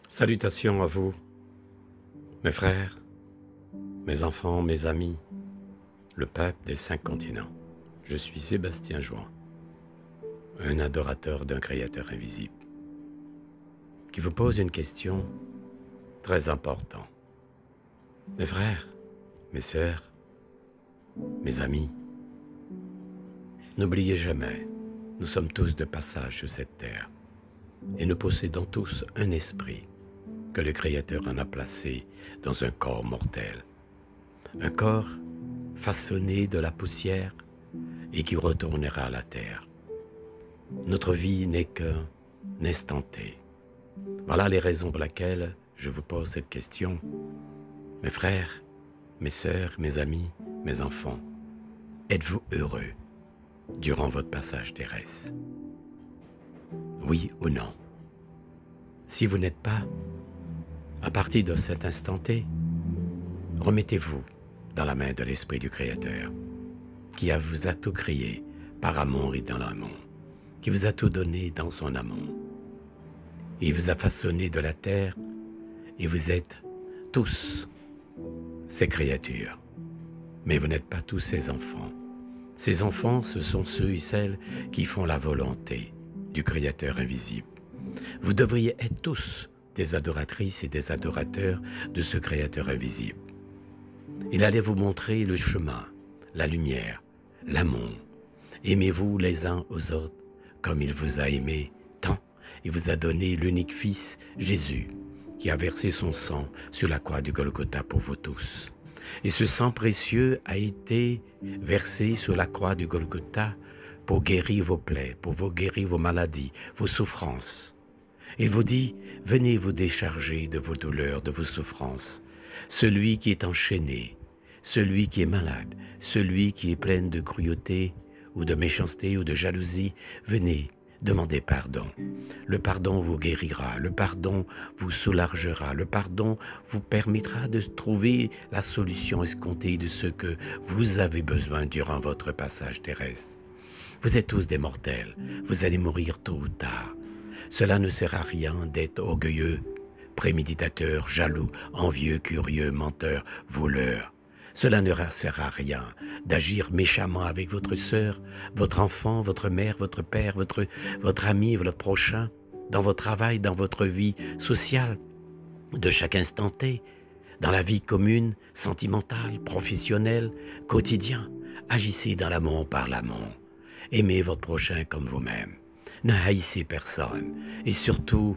Salutations à vous, mes frères, mes enfants, mes amis, le peuple des 5 continents. Je suis Sébastien Jouan, un adorateur d'un Créateur invisible, qui vous pose une question très importante. Mes frères, mes sœurs, mes amis, n'oubliez jamais, nous sommes tous de passage sur cette terre et nous possédons tous un esprit que le Créateur en a placé dans un corps mortel. Un corps façonné de la poussière et qui retournera à la terre. Notre vie n'est qu'un instant T. Voilà les raisons pour lesquelles je vous pose cette question. Mes frères, mes sœurs, mes amis, mes enfants, êtes-vous heureux durant votre passage terrestre? Oui ou non? Si vous n'êtes pas, à partir de cet instant T, remettez-vous dans la main de l'Esprit du Créateur, qui vous a tout créé par amour et dans l'amour, qui vous a tout donné dans son amour. Il vous a façonné de la terre et vous êtes tous ses créatures. Mais vous n'êtes pas tous ses enfants. Ces enfants, ce sont ceux et celles qui font la volonté du Créateur invisible. Vous devriez être tous des adoratrices et des adorateurs de ce Créateur invisible. Il allait vous montrer le chemin, la lumière, l'amour. Aimez-vous les uns aux autres comme il vous a aimé tant et vous a donné l'unique Fils, Jésus, qui a versé son sang sur la croix du Golgotha pour vous tous. Et ce sang précieux a été versé sur la croix du Golgotha pour guérir vos plaies, pour vous guérir vos maladies, vos souffrances. Il vous dit, venez vous décharger de vos douleurs, de vos souffrances. Celui qui est enchaîné, celui qui est malade, celui qui est plein de cruauté ou de méchanceté ou de jalousie, venez, demandez pardon. Le pardon vous guérira, le pardon vous soulagera, le pardon vous permettra de trouver la solution escomptée de ce que vous avez besoin durant votre passage terrestre. Vous êtes tous des mortels, vous allez mourir tôt ou tard. Cela ne sert à rien d'être orgueilleux, préméditateur, jaloux, envieux, curieux, menteur, voleur. Cela ne sert à rien d'agir méchamment avec votre sœur, votre enfant, votre mère, votre père, votre ami, votre prochain, dans votre travail, dans votre vie sociale, de chaque instant T, dans la vie commune, sentimentale, professionnelle, quotidien. Agissez dans l'amour par l'amour. Aimez votre prochain comme vous-même. Ne haïssez personne et surtout,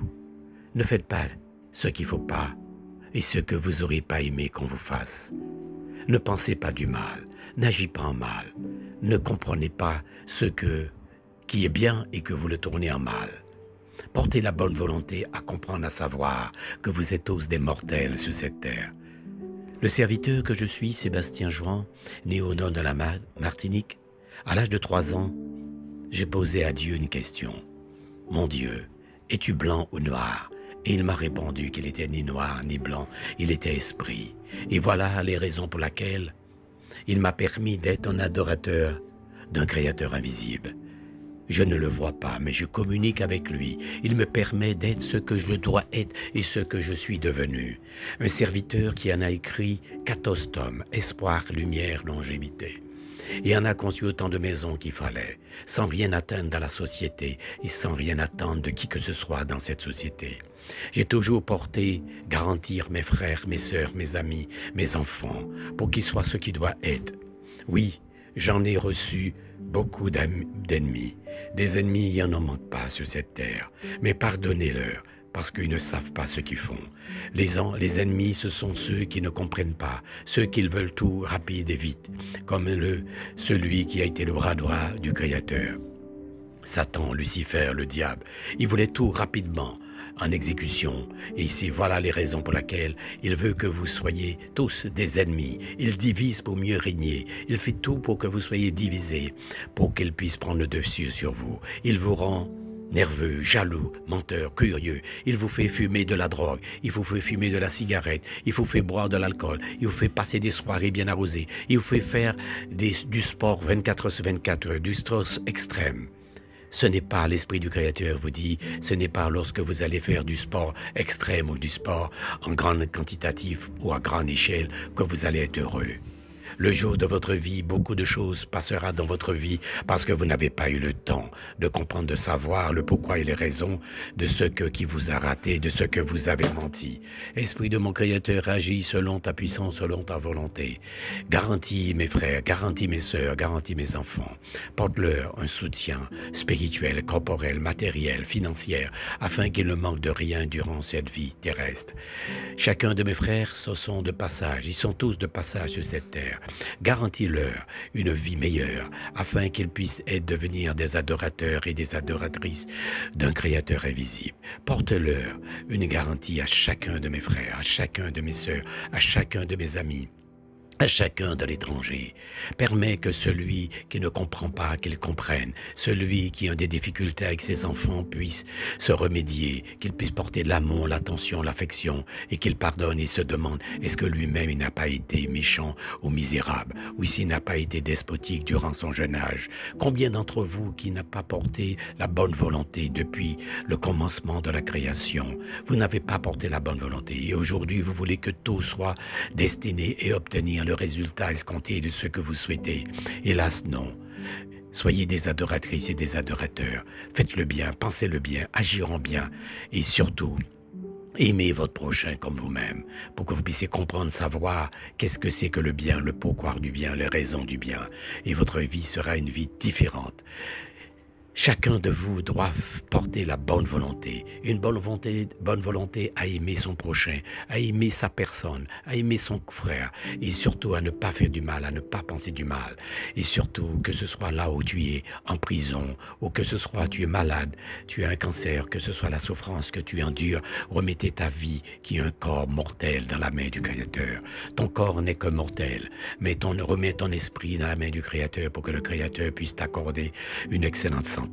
ne faites pas ce qu'il ne faut pas et ce que vous n'aurez pas aimé qu'on vous fasse. Ne pensez pas du mal, n'agissez pas en mal, ne comprenez pas ce qui est bien et que vous le tournez en mal. Portez la bonne volonté à comprendre, à savoir que vous êtes tous des mortels sur cette terre. Le serviteur que je suis, Sébastien Jouan, né au nord de la Martinique, à l'âge de 3 ans, j'ai posé à Dieu une question. Mon Dieu, es-tu blanc ou noir? Et il m'a répondu qu'il était ni noir ni blanc, il était esprit. Et voilà les raisons pour lesquelles il m'a permis d'être un adorateur d'un Créateur invisible. Je ne le vois pas, mais je communique avec lui. Il me permet d'être ce que je dois être et ce que je suis devenu. Un serviteur qui en a écrit 14 tomes, espoir, lumière, longévité. Et en a conçu autant de maisons qu'il fallait, sans rien atteindre dans la société et sans rien attendre de qui que ce soit dans cette société. J'ai toujours porté garantir mes frères, mes sœurs, mes amis, mes enfants, pour qu'ils soient ce qu'ils doivent être. Oui, j'en ai reçu beaucoup d'ennemis. Des ennemis, il n'y en manque pas sur cette terre, mais pardonnez-leur, parce qu'ils ne savent pas ce qu'ils font. Les ennemis, ce sont ceux qui ne comprennent pas, ceux qui veulent tout rapide et vite, comme celui qui a été le bras droit du Créateur. Satan, Lucifer, le diable, il voulait tout rapidement en exécution. Et ici, voilà les raisons pour lesquelles il veut que vous soyez tous des ennemis. Il divise pour mieux régner. Il fait tout pour que vous soyez divisés, pour qu'il puisse prendre le dessus sur vous. Il vous rend nerveux, jaloux, menteur, curieux. Il vous fait fumer de la drogue, il vous fait fumer de la cigarette, il vous fait boire de l'alcool, il vous fait passer des soirées bien arrosées, il vous fait faire du sport 24 sur 24 heures, du stress extrême. Ce n'est pas l'Esprit du Créateur vous dit, ce n'est pas lorsque vous allez faire du sport extrême ou du sport en grande quantitatif ou à grande échelle que vous allez être heureux. Le jour de votre vie, beaucoup de choses passera dans votre vie parce que vous n'avez pas eu le temps de comprendre, de savoir le pourquoi et les raisons de ce qui vous a raté, de ce que vous avez menti. Esprit de mon Créateur, agis selon ta puissance, selon ta volonté. Garantis mes frères, garantis mes sœurs, garantis mes enfants. Porte-leur un soutien spirituel, corporel, matériel, financier, afin qu'ils ne manquent de rien durant cette vie terrestre. Chacun de mes frères, ce sont de passage, ils sont tous de passage sur cette terre. Garantis-leur une vie meilleure, afin qu'ils puissent devenir des adorateurs et des adoratrices d'un Créateur invisible. Porte-leur une garantie à chacun de mes frères, à chacun de mes sœurs, à chacun de mes amis, à chacun de l'étranger. Permets que celui qui ne comprend pas, qu'il comprenne, celui qui a des difficultés avec ses enfants puisse se remédier, qu'il puisse porter l'amour, l'attention, l'affection, et qu'il pardonne et se demande, est-ce que lui-même il n'a pas été méchant ou misérable, ou s'il n'a pas été despotique durant son jeune âge. Combien d'entre vous qui n'a pas porté la bonne volonté depuis le commencement de la création? Vous n'avez pas porté la bonne volonté, et aujourd'hui vous voulez que tout soit destiné et obtenir le résultat escompté de ce que vous souhaitez. Hélas, non. Soyez des adoratrices et des adorateurs. Faites le bien, pensez le bien, agirons bien et surtout, aimez votre prochain comme vous-même pour que vous puissiez comprendre, savoir qu'est-ce que c'est que le bien, le pourquoi du bien, les raisons du bien. Et votre vie sera une vie différente. Chacun de vous doit porter la bonne volonté, une bonne volonté à aimer son prochain, à aimer sa personne, à aimer son frère, et surtout à ne pas faire du mal, à ne pas penser du mal. Et surtout, que ce soit là où tu es en prison, ou que ce soit tu es malade, tu as un cancer, que ce soit la souffrance que tu endures, remettez ta vie, qui est un corps mortel, dans la main du Créateur. Ton corps n'est que mortel, mais remets ton esprit dans la main du Créateur pour que le Créateur puisse t'accorder une excellente santé,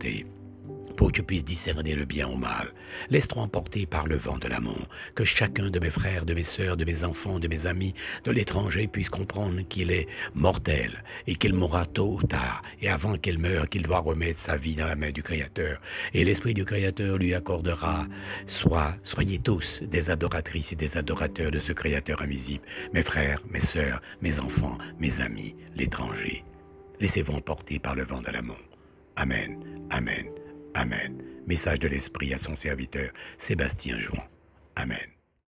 pour que tu puisses discerner le bien au mal. Laisse-toi emporter par le vent de l'amour, que chacun de mes frères, de mes sœurs, de mes enfants, de mes amis, de l'étranger puisse comprendre qu'il est mortel et qu'il mourra tôt ou tard, et avant qu'il meure, qu'il doit remettre sa vie dans la main du Créateur. Et l'Esprit du Créateur lui accordera, soyez tous des adoratrices et des adorateurs de ce Créateur invisible, mes frères, mes sœurs, mes enfants, mes amis, l'étranger. Laissez-vous emporter par le vent de l'amour. Amen, amen, amen. Message de l'Esprit à son serviteur, Sébastien Jouan. Amen.